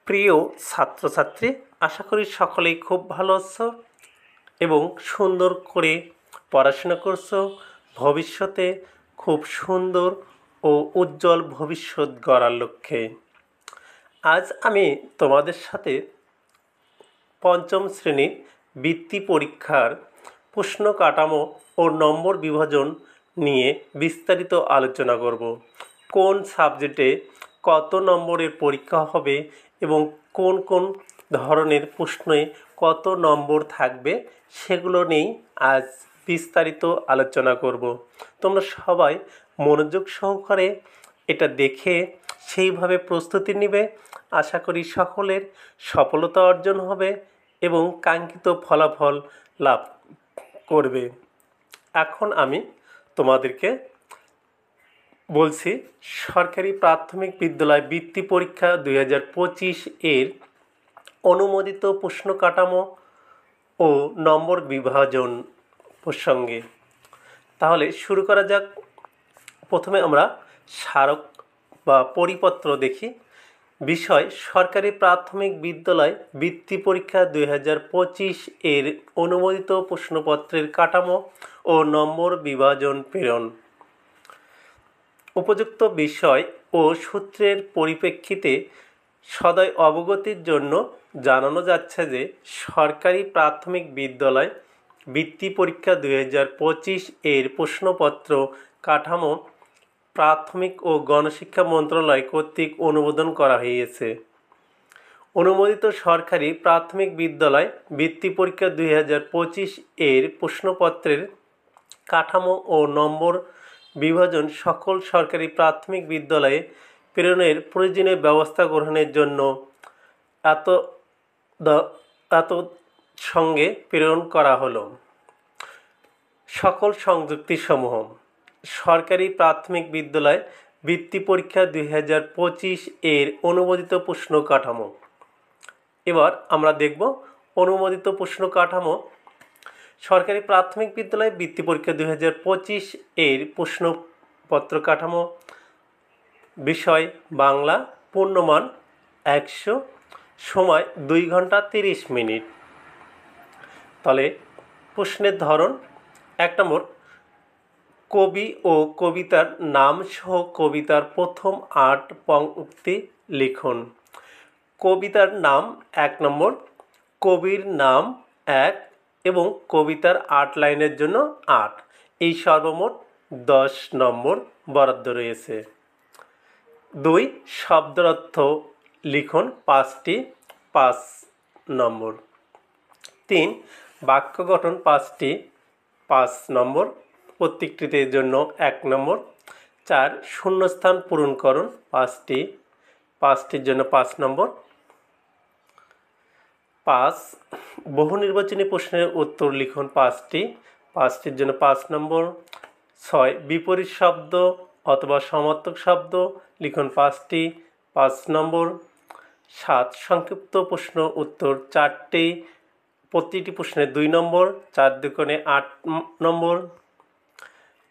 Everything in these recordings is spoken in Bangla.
প্রিয় ছাত্রছাত্রী, আশা করি সকলেই খুব ভালো আছো এবং সুন্দর করে পড়াশোনা করছো। ভবিষ্যতে খুব সুন্দর ও উজ্জ্বল ভবিষ্যৎ গড়ার লক্ষ্যে আজ আমি তোমাদের সাথে পঞ্চম শ্রেণীর বৃত্তি পরীক্ষার প্রশ্ন কাঠামো ও নম্বর বিভাজন নিয়ে বিস্তারিত আলোচনা করব। কোন সাবজেক্টে কত নম্বরের পরীক্ষা হবে এবং কোন কোন ধরনের প্রশ্নে কত নম্বর থাকবে সেগুলো নিয়েই আজ বিস্তারিত আলোচনা করব। তোমরা সবাই মনোযোগ সহকারে এটা দেখে সেইভাবে প্রস্তুতি নেবে। আশা করি সকলের সফলতা অর্জন হবে এবং কাঙ্ক্ষিত ফলাফল লাভ করবে। এখন আমি তোমাদেরকে বলছি সরকারি প্রাথমিক বিদ্যালয় বৃত্তি পরীক্ষা 2025 এর অনুমোদিত প্রশ্ন কাঠামো ও নম্বর বিভাজন প্রসঙ্গে। তাহলে শুরু করা যাক। প্রথমে আমরা স্মারক বা পরিপত্র দেখি। বিষয় সরকারি প্রাথমিক বিদ্যালয় বৃত্তি পরীক্ষা 2025 এর অনুমোদিত প্রশ্নপত্রের কাঠামো ও নম্বর বিভাজন প্রেরণ। উপযুক্ত বিষয় ও সূত্রের পরিপ্রেক্ষিতে সদয় অবগতির জন্য জানানো যাচ্ছে যে সরকারি প্রাথমিক বিদ্যালয় বৃত্তি পরীক্ষা 2025 এর প্রশ্নপত্র কাঠামো প্রাথমিক ও গণশিক্ষা মন্ত্রণালয় কর্তৃক অনুমোদন করা হয়েছে। অনুমোদিত সরকারি প্রাথমিক বিদ্যালয় বৃত্তি পরীক্ষা 2025 এর প্রশ্নপত্রের কাঠামো ও নম্বর বিভাজন সকল সরকারি প্রাথমিক বিদ্যালয়ে প্রেরণের প্রয়োজনীয় ব্যবস্থা গ্রহণের জন্য এত সঙ্গে প্রেরণ করা হলো। সকল সংযুক্তিসমূহ সরকারি প্রাথমিক বিদ্যালয় বৃত্তি পরীক্ষা 2025 এর অনুমোদিত প্রশ্ন কাঠামো। এবার আমরা দেখব অনুমোদিত প্রশ্ন কাঠামো। সরকারি প্রাথমিক বিদ্যালয় বৃত্তি পরীক্ষা 2025 এর প্রশ্নপত্র কাঠামো। বিষয় বাংলা, পূর্ণমান 100, সময় 2 ঘন্টা 30 মিনিট। তাহলে প্রশ্নের ধরন: 1 নম্বর, কবি ও কবিতার নাম সহ কবিতার প্রথম 8 পংক্তি লিখুন। কবিতার নাম 1 নম্বর, কবির নাম 1 এবং কবিতার 8 লাইনের জন্য 8, এই সর্বমোট 10 নম্বর বরাদ্দ রয়েছে। 2, শব্দের অর্থ লিখুন 5টি, 5 নম্বর। 3, বাক্য গঠন 5টি, 5 নম্বর, প্রত্যেকটিতে জন্য 1 নম্বর। 4, শূন্যস্থান পূরণ করুন 5টি, 5টির জন্য 5 নম্বর। 5, বহু নির্বাচনী প্রশ্নের উত্তর লিখুন 5টি, 5টির জন্য 5 নম্বর। 6, বিপরীত শব্দ অথবা সমার্থক শব্দ লিখুন 5টি, 5 নম্বর। 7, সংক্ষিপ্ত প্রশ্ন উত্তর 4টি, প্রতিটি প্রশ্নে 2 নম্বর, 4 দুগুণে 8 নম্বর।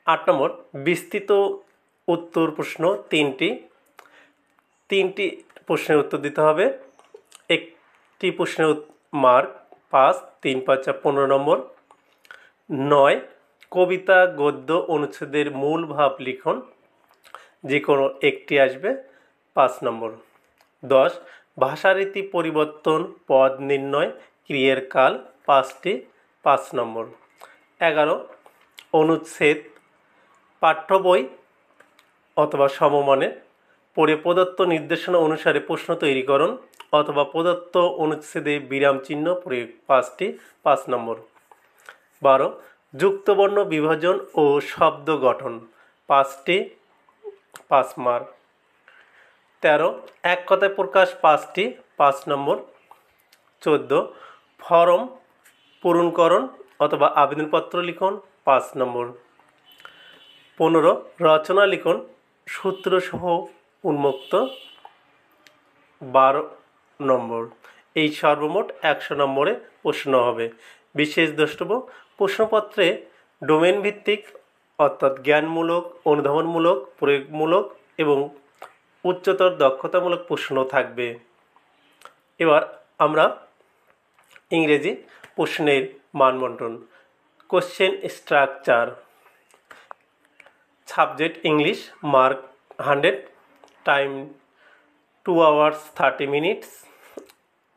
8 নম্বর, বিস্তৃত উত্তর প্রশ্ন 3টি, 3টি প্রশ্নের উত্তর দিতে হবে। একটি প্রশ্নের মার্ক 5, 3 5 15 নম্বর। 9, কবিতা গদ্য অনুচ্ছেদের মূল ভাব লিখুন, যে কোনো একটি আসবে, 5 নম্বর। 10, ভাষারীতি পরিবর্তন, পদ নির্ণয়, ক্রিয়ার কাল 5টি, 5 নম্বর। 11, অনুচ্ছেদ পাঠ্য বই অথবা সমমানের পড়ে প্রদত্ত নির্দেশনা অনুসারে প্রশ্ন তৈরি করুন অথবা প্রদত্ত অনুচ্ছেদে বিরাম চিহ্ন প্রয়োগ 5টি, 5 নম্বর। 12, যুক্তবর্ণ বিভাজন ও শব্দ গঠন 5টি, 5 মার্ক। 13, এক কথায় প্রকাশ 5টি, 5 নম্বর। 14, ফরম পূরণকরণ অথবা আবেদনপত্র লিখুন 5 নম্বর। 15, রচনা লিখুন সূত্রসহ উন্মুক্ত 12 নম্বর। এই সর্বমোট 100 নম্বরে প্রশ্ন হবে। বিশেষ দ্রষ্টব্য: প্রশ্নপত্রে ডোমেন ভিত্তিক অর্থাৎ জ্ঞানমূলক, অনুধাবনমূলক, প্রয়োগমূলক এবং উচ্চতর দক্ষতামূলক প্রশ্ন থাকবে। এবার আমরা ইংরেজি প্রশ্নের মানবন্টন। Question structure. Subject English, mark 100, time 2 hours 30 minutes,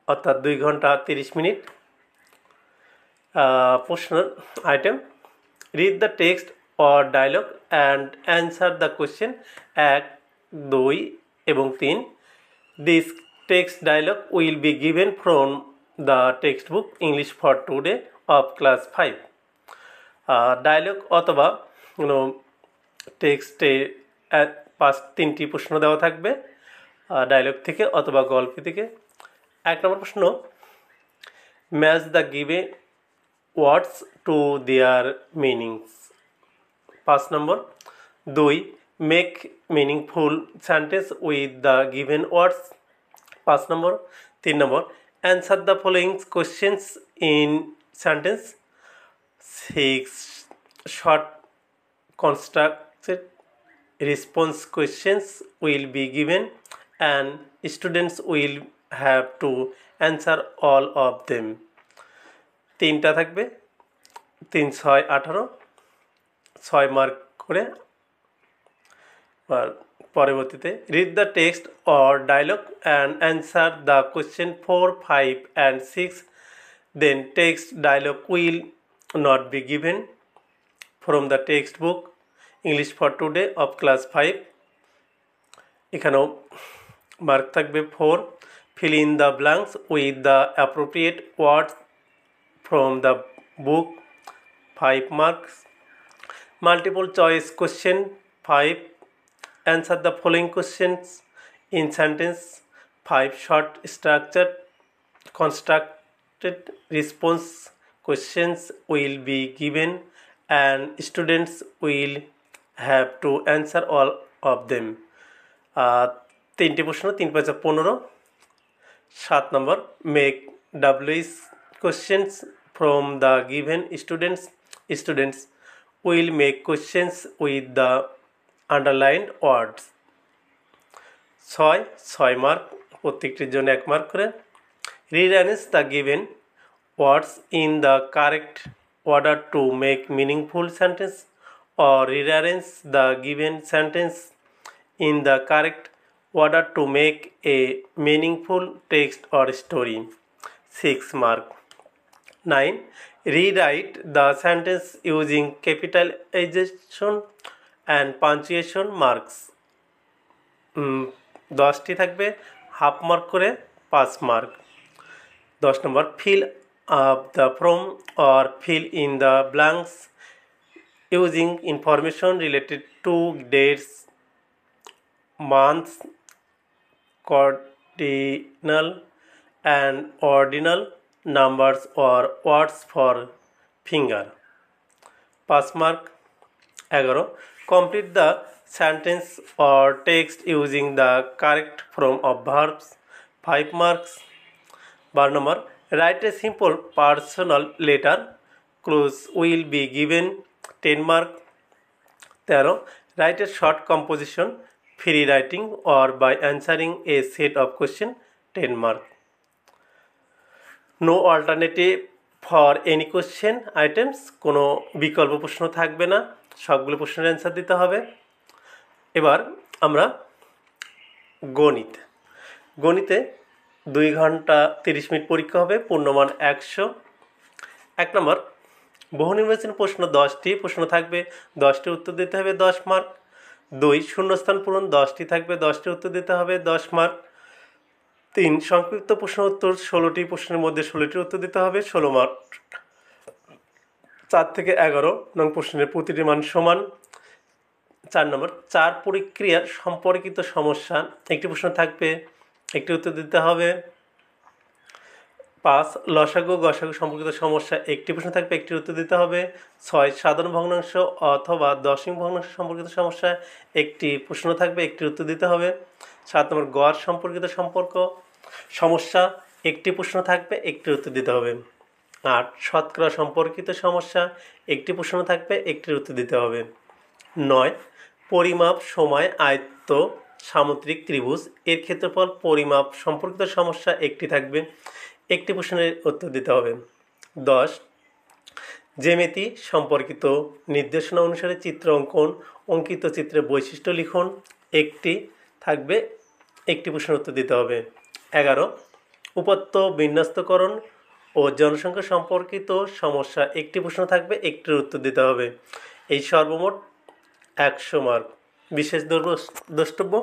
অর্থাৎ 2 ঘন্টা 30 মিনিট। প্রশ্ন item, read the text or dialogue and answer the question 1, 2 এবং 3। This text dialogue will be given from the textbook English for today of class 5। Dialogue অথবা টেক্সটে 3টি প্রশ্ন দেওয়া থাকবে ডায়লগ থেকে অথবা গল্প থেকে। 1 নম্বর প্রশ্ন, match the given words to their meanings. 5 number, 2, make meaningful sentence with the given words. 5 number. 3 number, answer the following questions in sentence. 6, short constructed response questions will be given and students will have to answer all of them। 3টা থাকবে, 3, 6, 18, 6 মার্ক করে। আর পরবর্তীতে read the text or dialogue and answer the question 4, 5 and 6, then text dialogue will not be given from the textbook English for today of class 5। এখানেও মার্ক থাকবে 4। Fill in the blanks with the appropriate words from the book, 5 marks। Multiple choice question 5। Answer the following questions in sentence, 5 short structure constructed response questions will be given and students will have to answer all of them। 3টি প্রশ্ন, 3, 5, 15। 7 নম্বর, make WH questions from the given students will make questions with the underlined words। 6 mark, প্রত্যেকটির জন্য 1 মার্ক করে। rearrange the given words in the correct order to make meaningful sentence or rearrange the given sentence in the correct order to make a meaningful text or story, 6 mark। 9, rewrite the sentence using capitalization and punctuation marks। 10টি থাকবে, হাফ মার্ক করে, 5 mark. 10 number, fill up the from or fill in the blanks using information related to dates, months, cardinal and ordinal numbers or words for finger, 5 mark। 11, complete the sentence or text using the correct form of verbs, 5 marks। 12 number, write a simple personal letter, clues will be given, 10 mark। 13, write a short composition, free writing or by answering a set of question, 10 mark। No alternative for any question items, কোনো বিকল্প প্রশ্ন থাকবে না, সবগুলো প্রশ্নের অ্যান্সার দিতে হবে। এবার আমরা গণিতে 2 ঘন্টা 30 মিনিট পরীক্ষা হবে, পূর্ণমান 100। 1 নম্বর, বহু নির্বাচন প্রশ্ন 10টি প্রশ্ন থাকবে, 10টির উত্তর দিতে হবে, 10 মার্ক। 2, শূন্যস্থান পূরণ 10টি থাকবে, 10টির উত্তর দিতে হবে, 10 মার্ক। 3, সংক্ষিপ্ত প্রশ্ন উত্তর 16টি প্রশ্নের মধ্যে 16টির উত্তর দিতে হবে, 16 মার্ক। 4 থেকে 11 নং প্রশ্নের প্রতিটি মান সমান। 4 নম্বর, 4 প্রক্রিয়া সম্পর্কিত সমস্যা, একটি প্রশ্ন থাকবে, একটি উত্তর দিতে হবে। 5, লসাগু গসাগু সম্পর্কিত সমস্যা, একটি প্রশ্ন থাকবে, একটি উত্তর দিতে হবে। 6, সাধারণ ভগ্নাংশ অথবা দশমিক ভগ্নাংশ সম্পর্কিত সমস্যা, একটি প্রশ্ন থাকবে, একটি উত্তর দিতে হবে। 7 নম্বর, গড় সম্পর্কিত সমস্যা, একটি প্রশ্ন থাকবে, একটি উত্তর দিতে হবে। 8, শতকরা সম্পর্কিত সমস্যা, একটি প্রশ্ন থাকবে, একটির উত্তর দিতে হবে। 9, পরিমাপ, সময়, আয়ত্ত সামুদ্রিক ত্রিভুজ এর ক্ষেত্রফল পরিমাপ সম্পর্কিত সমস্যা একটি থাকবে, একটি প্রশ্নের উত্তর দিতে হবে। 10 জ্যামিতি সম্পর্কিত নির্দেশনা অনুসারে চিত্র অঙ্কন, অঙ্কিত চিত্রের বৈশিষ্ট্য লিখন একটি থাকবে, একটি প্রশ্নের উত্তর দিতে হবে। 11 উপাত্ত বিন্যস্তকরণ ও জনসংখ্যা সম্পর্কিত সমস্যা একটি প্রশ্ন থাকবে, একটির উত্তর দিতে হবে। এই সর্বমোট 100 মার্ক। বিশেষ দ্রষ্টব্য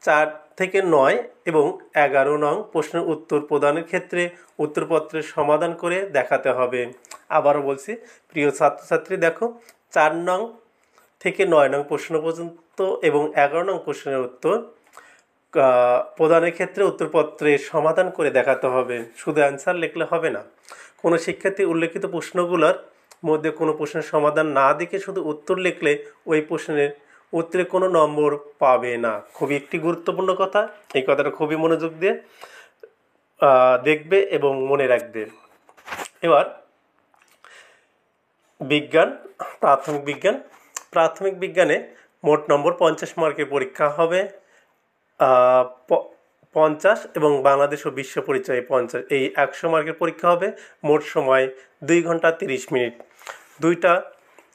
4 থেকে 9 এবং 11 নং প্রশ্নের উত্তর প্রদানের ক্ষেত্রে উত্তরপত্রের সমাধান করে দেখাতে হবে। আবারও বলছি প্রিয় ছাত্রছাত্রী, দেখো 4 নং থেকে 9 নং প্রশ্ন পর্যন্ত এবং 11 নং প্রশ্নের উত্তর প্রদানের ক্ষেত্রে উত্তরপত্রের সমাধান করে দেখাতে হবে। শুধু অ্যান্সার লিখলে হবে না। কোনো শিক্ষার্থী উল্লেখিত প্রশ্নগুলোর মধ্যে কোনো প্রশ্নের সমাধান না দেখে শুধু উত্তর লিখলে ওই প্রশ্নের উত্তরে কোনো নম্বর পাবে না। খুবই একটি গুরুত্বপূর্ণ কথা, এই কথাটা খুবই মনোযোগ দিয়ে দেখবে এবং মনে রাখবে। এবার বিজ্ঞান, প্রাথমিক বিজ্ঞানে মোট নম্বর 50 মার্কের পরীক্ষা হবে, 50 এবং বাংলাদেশ ও বিশ্ব পরিচয় 50, এই 100 মার্কের পরীক্ষা হবে। মোট সময় 2 ঘন্টা 30 মিনিট। দুইটা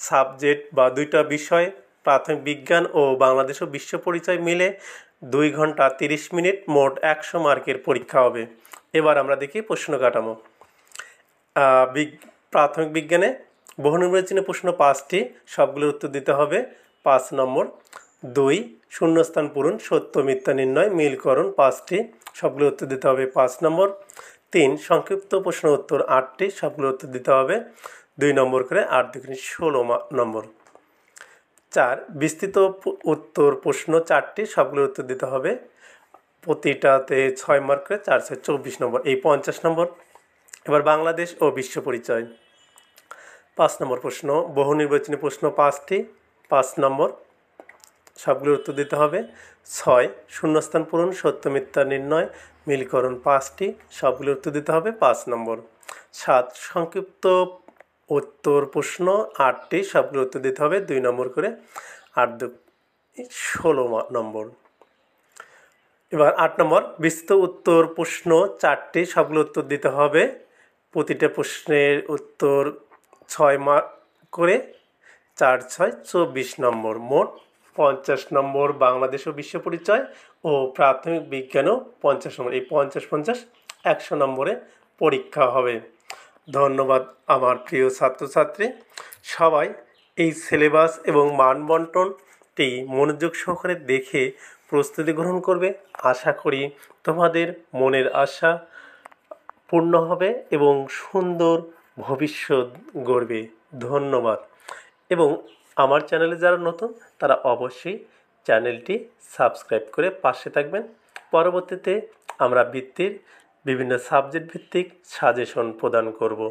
সাবজেক্ট বা দুইটা বিষয় প্রাথমিক বিজ্ঞান ও বাংলাদেশ ও বিশ্ব পরিচয় মিলে 2 ঘন্টা 30 মিনিট, মোট 100 মার্কের পরীক্ষা হবে। এবার আমরা দেখি প্রশ্ন কাঠামো। প্রাথমিক বিজ্ঞানে বহুনির্বাচনী প্রশ্ন 5টি, সবগুলোর উত্তর দিতে হবে। 5 নম্বর। 2 শূন্যস্থান পূরণ, সত্য মিথ্যা নির্ণয়, মিলকরণ 5টি, সবগুলোর উত্তর দিতে হবে 5 নম্বর। 3 সংক্ষিপ্ত প্রশ্ন উত্তর 8টি, সবগুলোর উত্তর দিতে হবে 2 নম্বর করে, 8 2 16 নম্বর। 4 বিস্তৃত উত্তর প্রশ্ন 4টি, সবগুলোর উত্তর দিতে হবে, প্রতিটাতে 6 মার্ক করে, 4 6 24 নম্বর, এই 50 নম্বর। এবার বাংলাদেশ ও বিশ্ব পরিচয় 5 নম্বর প্রশ্ন, বহুনির্বাচনী প্রশ্ন 5টি, 5 নম্বর, সবগুলোর উত্তর দিতে হবে। 6 শূন্যস্থান পূরণ, সত্য মিথ্যা নির্ণয়, মিলকরণ 5টি, সবগুলোর উত্তর দিতে হবে 5 নম্বর। 7 সংক্ষিপ্ত উত্তর প্রশ্ন 8টি, সবগুলোর উত্তর দিতে হবে 2 নম্বর করে, 8 2 16 নম্বর। এবার 8 নম্বর বিস্তৃত উত্তর প্রশ্ন 4টি, সবগুলো উত্তর দিতে হবে, প্রতিটা প্রশ্নের উত্তর 6 মার্ক করে, 4 6 24 নম্বর। মোট 50 নম্বর বাংলাদেশ ও বিশ্ব পরিচয় ও প্রাথমিক বিজ্ঞানও 50 নম্বর, এই 50 50 100 নম্বরে পরীক্ষা হবে। ধন্যবাদ আমার প্রিয় ছাত্রছাত্রী। সবাই এই সিলেবাস এবং মানবন্টনটি মনোযোগ সহকারে দেখে প্রস্তুতি গ্রহণ করবে। আশা করি তোমাদের মনের আশা পূর্ণ হবে এবং সুন্দর ভবিষ্যৎ গড়বে। ধন্যবাদ। এবং আমার চ্যানেলে যারা নতুন তারা অবশ্যই চ্যানেলটি সাবস্ক্রাইব করে পাশে থাকবেন। পরবর্তীতে আমরা বৃত্তির বিভিন্ন সাবজেক্ট ভিত্তিক সাজেশন প্রদান করব।